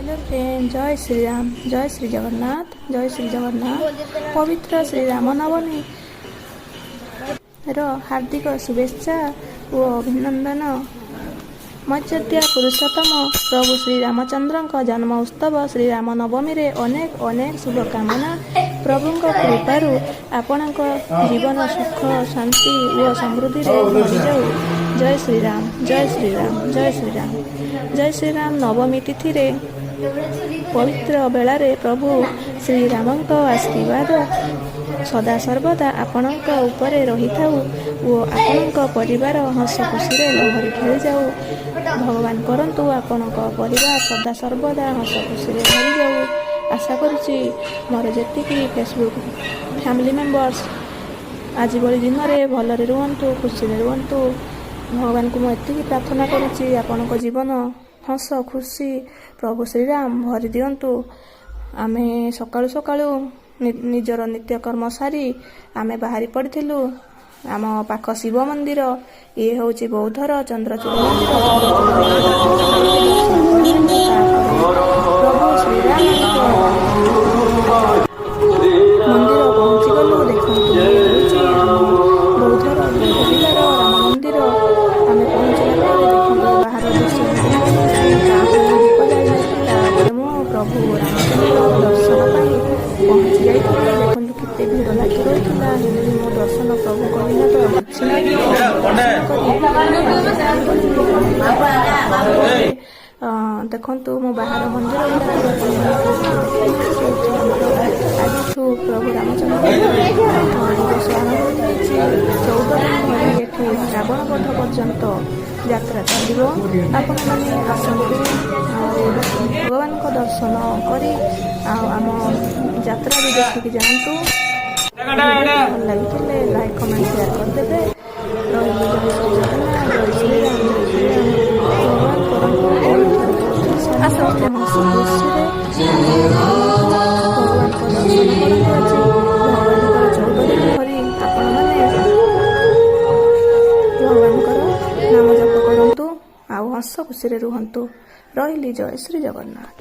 Hello friend, जय श्री राम, जय श्री जगन्नाथ, जय श्री जगन्नाथ। पवित्र श्री राम नवमी हार्दिक शुभेच्छा ओ अभिनंदन। मर्यादा पुरुषोत्तम प्रभु श्री रामचंद्र जन्म उत्सव श्री राम नवमी रे अनेक अनेक शुभकामना। प्रभु कृपारू आपण जीवन सुख शांति और समृद्धि भरी जाऊ। जय श्री राम, जय श्री राम, जय श्री राम, जय श्री राम। नवमी तिथि रे पवित्र बेलारे प्रभु श्री रामक आशीर्वाद सदा सर्वदा आपणक उपरे रही थाऊ और आपणक परिवार हस खुशी लहरी खेली जाऊ। भगवान करंतु आपणक परिवार सदा सर्वदा हस खुशी भरी जाऊ। आशा करुच्ची मोर जेतिकी फेसबुक फैमिली मेंबर्स आज भली दिन में भलरे रुहंतु, खुशी रुहंतु। भगवान को मुझे प्रार्थना करुच्ची आपणक जीवन हस खुशी प्रभु श्रीराम भरी दिंतु। आमे सकाळु सकाळु निजर नित्यकर्म सारी आमे बाहरी पड़िथिलु आम पाख शिव मंदिर। ये हूँ बौद्धर चंद्रचूड़ मंदिर। प्रभु श्रीराम मंदिर पहुँची गलु। देखु बौद्धर बौद्ध जिलार राम मंदिर आमे पहुँचला देखु बाहर दृश्य प्रभु रामचंद्र दर्शन पहुँची जाइए। देखो केते भीड़ लगी रही मो दर्शन प्रभु कहना तो देखु मो बाहर मंदिर आज प्रभु रामचंद्र 14 दिन ये रावण बध पर्यंत यात्रा चलो। आपण मैंने आसतु भगवान को दर्शन करी आम यात्रा भी देखिक जातु। भल लगी लाइक कमेंट शेयर करदे। नाम जप करंतु आ हस खुशी रुहंतु। रही जय श्री जगन्नाथ।